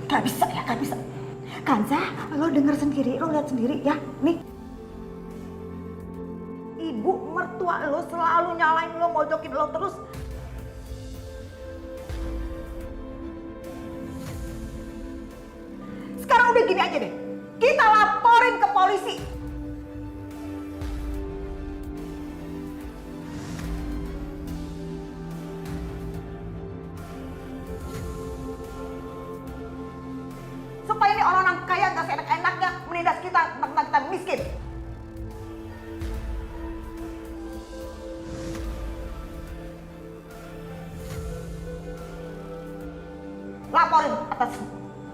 Gak bisa ya, gak bisa. Kanza, lo denger sendiri, lo lihat sendiri ya. Nih, ibu mertua lo selalu nyalain lo, mojokin lo terus. Sekarang udah gini aja deh, kita laporin ke polisi. Supaya ini orang-orang kaya gak seenak-enaknya menindas kita, tentang kita miskin. Laporin atas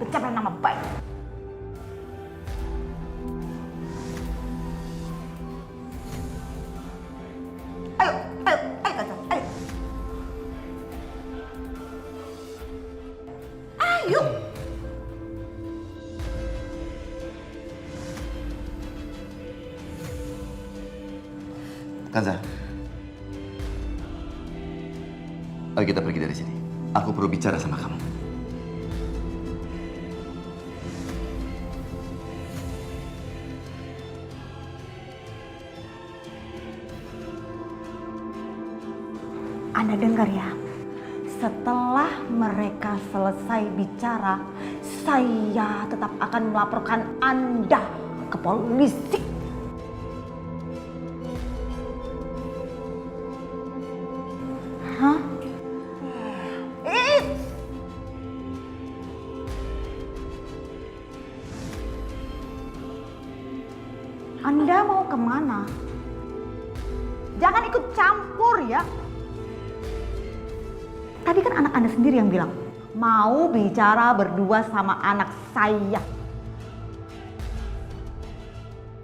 pencemaran nama baik. Ayo, ayo, ayo Kanza, ayo. Ayo. Kanza, ayo kita pergi dari sini. Aku perlu bicara sama kamu. Anda dengar ya, setelah mereka selesai bicara, saya tetap akan melaporkan Anda ke polisi. Hah? Anda mau kemana? Jangan ikut campur ya. Tadi kan anak Anda sendiri yang bilang mau bicara berdua sama anak saya.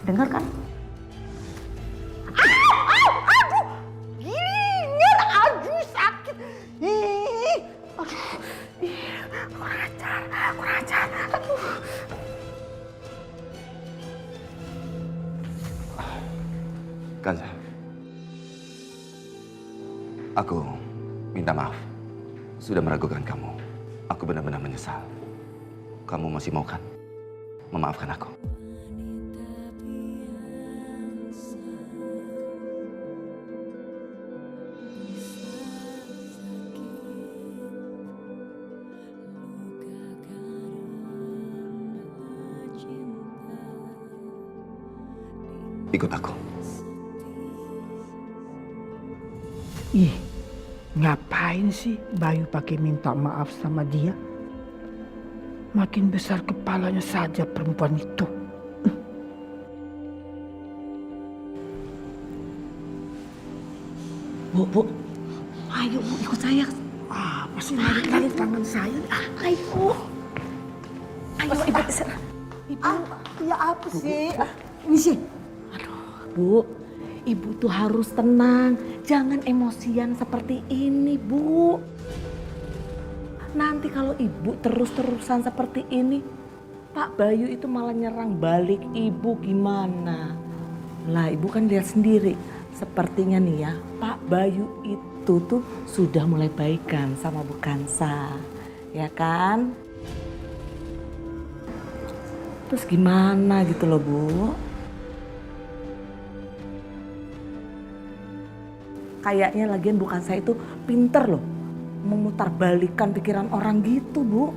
Dengar kan? Aduh, gilingan, aduh sakit. Ih, aduh, kurang ajar, aduh. Kanza, aku minta maaf sudah meragukan kamu. Aku benar-benar menyesal. Kamu masih mau kan memaafkan aku? Ikut aku. Ih, ngapain sih Bayu pakai minta maaf sama dia? Makin besar kepalanya saja perempuan itu. Bu, ayo Bu, ikut saya. Apa sih narik tangan saya? Ayo. Ayo Ibu. Ibu, ya apa sih? Ini sih. Bu, Ibu tuh harus tenang, jangan emosian seperti ini, Bu. Nanti kalau Ibu terus-terusan seperti ini, Pak Bayu itu malah nyerang balik Ibu gimana? Lah Ibu kan lihat sendiri, sepertinya nih ya, Pak Bayu itu tuh sudah mulai baikan sama Bu Kansa, ya kan? Terus gimana gitu loh Bu? Kayaknya lagian bukan saya itu pinter loh, memutarbalikan pikiran orang gitu Bu.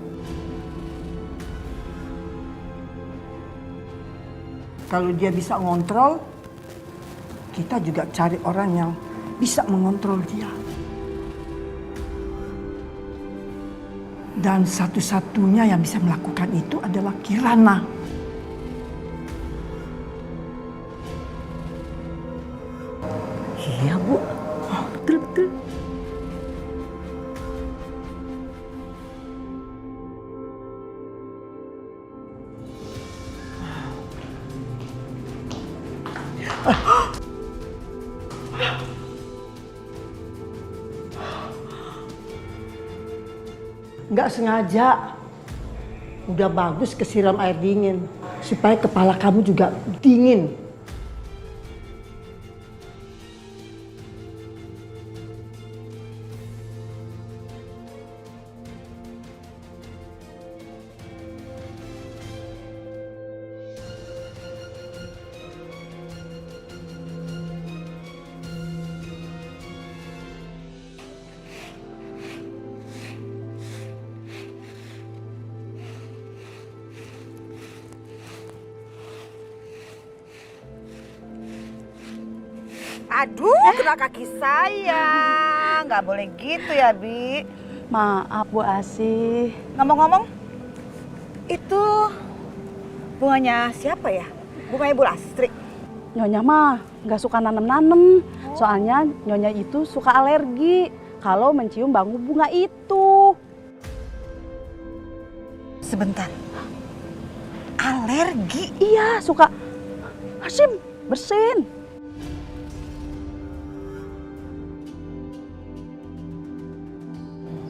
Kalau dia bisa ngontrol, kita juga cari orang yang bisa mengontrol dia. Dan satu-satunya yang bisa melakukan itu adalah Kirana. Iya Bu, betul-betul. Nggak sengaja. Udah bagus kesiram air dingin. Supaya kepala kamu juga dingin. Aduh, kena kaki saya. Nggak boleh gitu ya, Bi. Maaf Bu Asih. Ngomong-ngomong, itu bunganya siapa ya? Bunganya Bu Lastri. Nyonya mah nggak suka nanem-nanem. Soalnya Nyonya itu suka alergi kalau mencium bangku bunga itu. Sebentar. Alergi? Iya, suka. Hasim, bersin.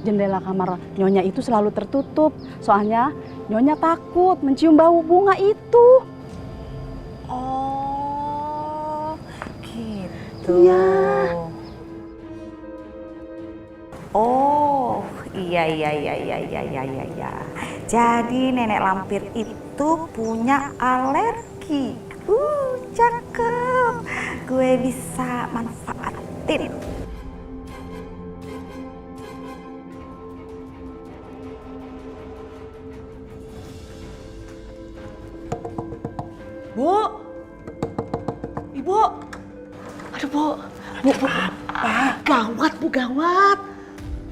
Jendela kamar Nyonya itu selalu tertutup. Soalnya Nyonya takut mencium bau bunga itu. Oh, gitu. Iya. Oh, iya. Jadi nenek lampir itu punya alergi. Cakep. Gue bisa manfaatin. Bu, Ibu, aduh Bu, gawat Bu, gawat.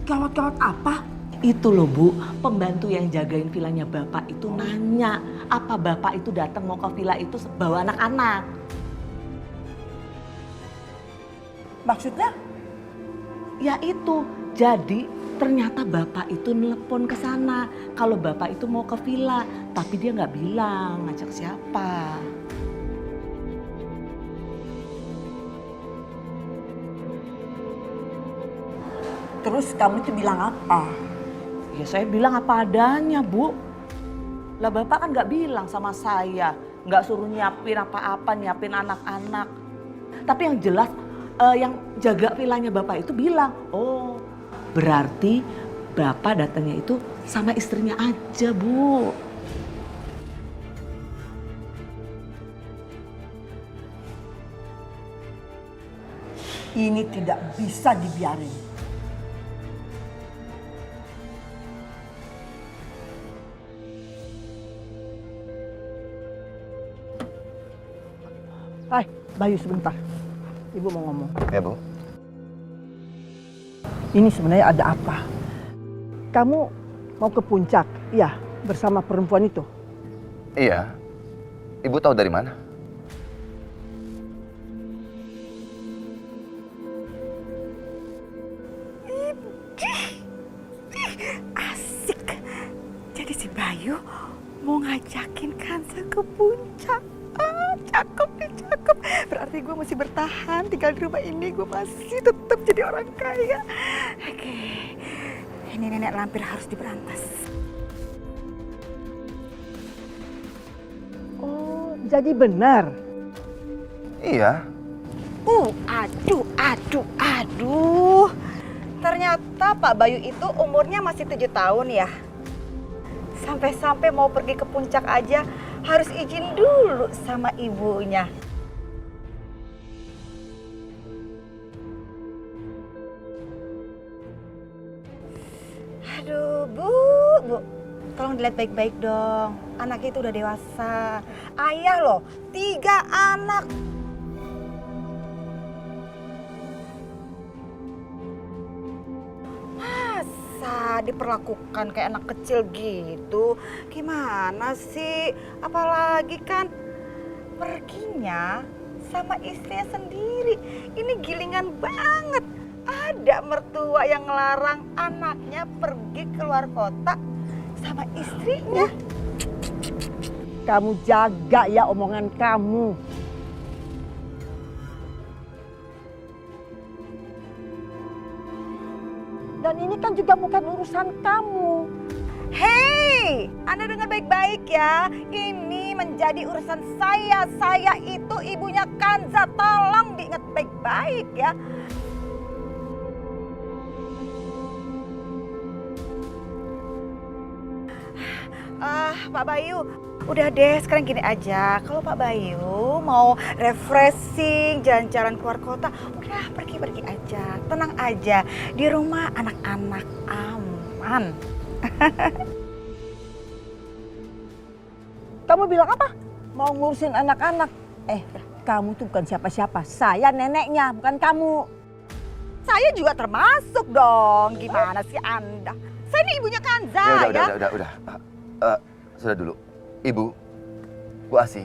Gawat-gawat apa? Itu loh Bu, pembantu yang jagain vilanya Bapak itu nanya, apa Bapak itu datang mau ke villa itu bawa anak-anak. Maksudnya? Ya itu, jadi ternyata Bapak itu nelpon ke sana kalau Bapak itu mau ke villa, tapi dia nggak bilang ngajak siapa. Terus kamu itu bilang apa? Ya saya bilang apa adanya Bu. Lah Bapak kan nggak bilang sama saya, nggak suruh nyiapin apa-apa, nyiapin anak-anak. Tapi yang jelas yang jaga villanya Bapak itu bilang, oh berarti Bapak datangnya itu sama istrinya aja Bu. Ini tidak bisa dibiarin. Hai, Bayu sebentar. Ibu mau ngomong. Ya, Bu. Ini sebenarnya ada apa? Kamu mau ke puncak, iya, bersama perempuan itu? Iya. Ibu tahu dari mana? Asik. Jadi si Bayu mau ngajakin Kanza ke puncak. Cakep nih, cakep. Berarti gue masih bertahan tinggal di rumah ini. Gue masih tetap jadi orang kaya. Oke, ini nenek lampir harus diberantas. Oh, jadi benar. Iya. Aduh. Ternyata Pak Bayu itu umurnya masih 7 tahun ya. Sampai-sampai mau pergi ke puncak aja harus izin dulu sama ibunya. Aduh, Bu. Tolong dilihat baik-baik dong. Anaknya itu udah dewasa. Ayah loh, 3 anak. Masa diperlakukan kayak anak kecil gitu? Gimana sih? Apalagi kan perginya sama istrinya sendiri. Ini gilingan banget. Ada mertua yang ngelarang anaknya pergi keluar kota sama istrinya. Kamu jaga ya omongan kamu. Dan ini kan juga bukan urusan kamu. Hei, Anda dengar baik-baik ya. Ini menjadi urusan saya. Saya itu ibunya Kanza. Tolong diingat baik-baik ya. Pak Bayu, udah deh sekarang gini aja. Kalau Pak Bayu mau refreshing, jalan-jalan keluar kota, udah pergi-pergi aja. Tenang aja, di rumah anak-anak aman. Kamu bilang apa? Mau ngurusin anak-anak. kamu tuh bukan siapa-siapa. Saya neneknya, bukan kamu. Saya juga termasuk dong. Gimana sih Anda? Saya ini ibunya Kanza ya. Udah. Sudah dulu. Ibu, Bu Asih,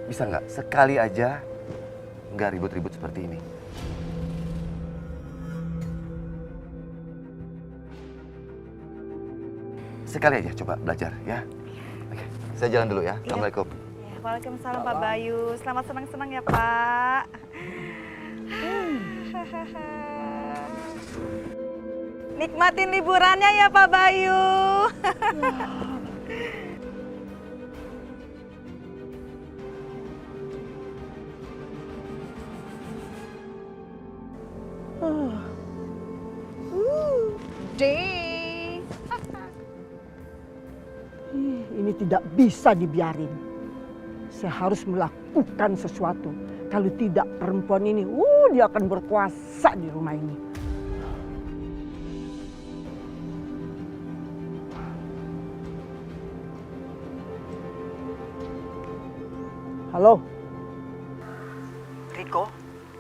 bisa nggak sekali aja nggak ribut-ribut seperti ini? Sekali aja coba belajar ya. Oke, saya jalan dulu ya. Assalamualaikum. Ya, Waalaikumsalam Pak Bayu. Selamat senang-senang ya Pak. Nikmatin liburannya ya Pak Bayu. Day. Ini tidak bisa dibiarin. Saya harus melakukan sesuatu. Kalau tidak, perempuan ini, dia akan berkuasa di rumah ini. Halo? Riko,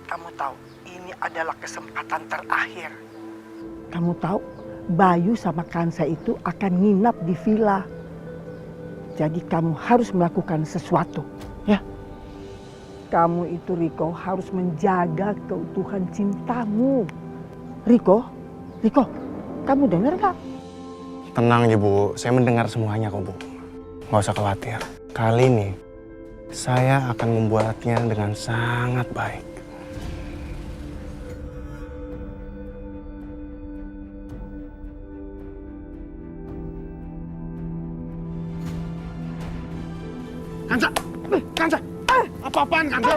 kamu tahu, ini adalah kesempatan terakhir. Kamu tahu, Bayu sama Kansa itu akan nginap di villa. Jadi kamu harus melakukan sesuatu, ya. Kamu itu, Riko, harus menjaga keutuhan cintamu. Riko, kamu dengar gak? Tenang Ibu, saya mendengar semuanya kok Bu. Nggak usah khawatir. Kali ini, saya akan membuatnya dengan sangat baik. Kansa! Apa-apaan Kansa?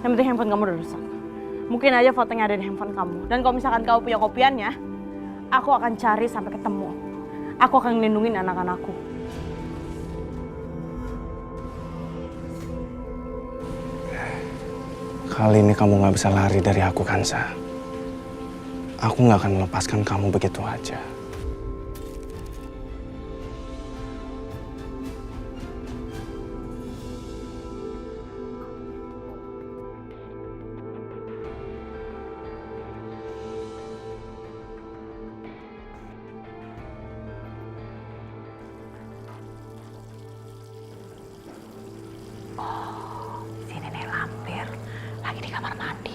Yang penting handphone kamu udah rusak. Mungkin aja fotonya ada di handphone kamu. Dan kalau misalkan kamu punya kopiannya, aku akan cari sampai ketemu. Aku akan ngelindungin anak-anakku. Kali ini kamu nggak bisa lari dari aku Kansa. Aku nggak akan melepaskan kamu begitu aja. Si nenek lampir lagi di kamar mandi.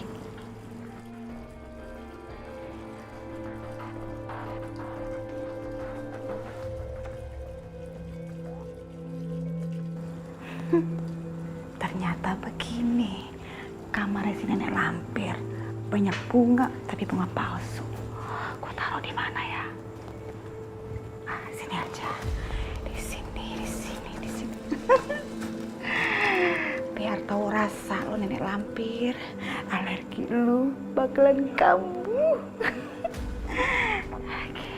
Ternyata begini kamarnya si nenek lampir. Banyak bunga tapi bunga palsu. Gua taruh di mana ya? Sini aja. Di sini. Biar tahu rasa lo nenek lampir, alergi lu bakalan kambuh. Oke.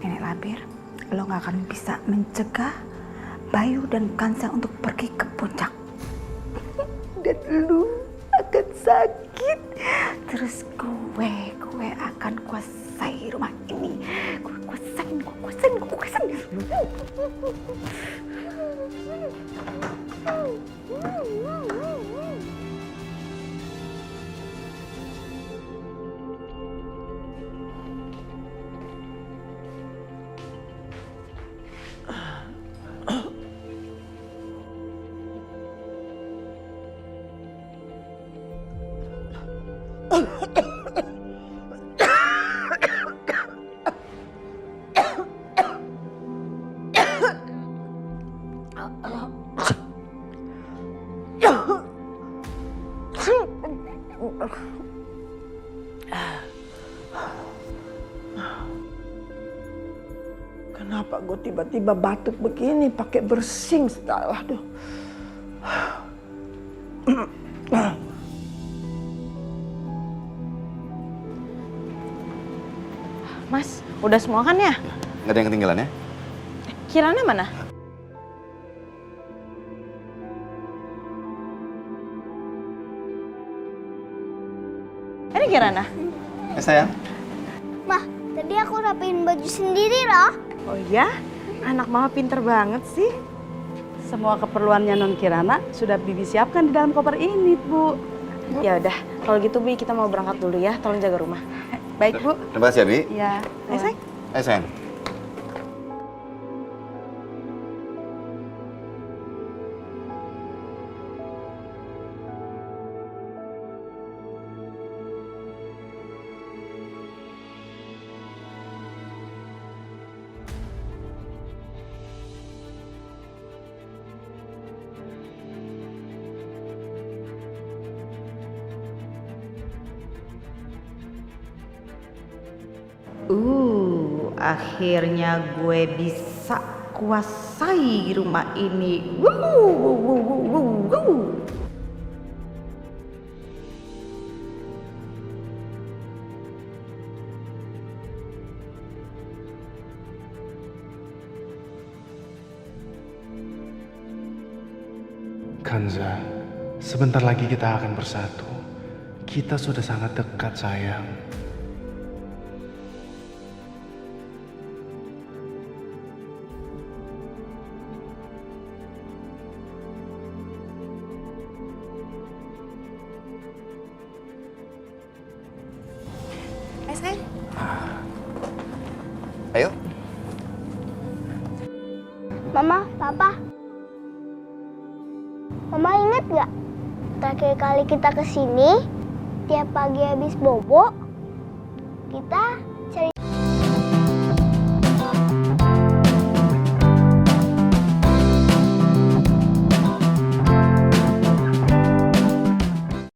Nenek lampir, lo gak akan bisa mencegah Bayu dan Kansa untuk pergi ke puncak. Dan lu akan sakit. Terus gue akan kuasai rumah ini. Gue kuasain. Kenapa gue tiba-tiba batuk begini pakai bersin segala? Aduh. Mas, udah semua kan ya? Nggak ada yang ketinggalan ya? Kirana mana? Ini Kirana. Sayang. Mah, Tadi aku rapiin baju sendiri loh. Oh iya? Anak mama pinter banget sih. Semua keperluannya Non Kirana sudah Bibi siapkan di dalam koper ini, Bu. Ya udah, kalau gitu Bi kita mau berangkat dulu ya. Tolong jaga rumah. Baik, Bu. Terima kasih ya, Bi. Iya. Ayo, sayang. Sayang. Akhirnya gue bisa kuasai rumah ini. Wuh. Kanza, sebentar lagi kita akan bersatu. Kita sudah sangat dekat, sayang. Ayo, sayang. Ayo. Mama, Papa. Mama ingat gak? Terakhir kali kita kesini, tiap pagi habis bobo, kita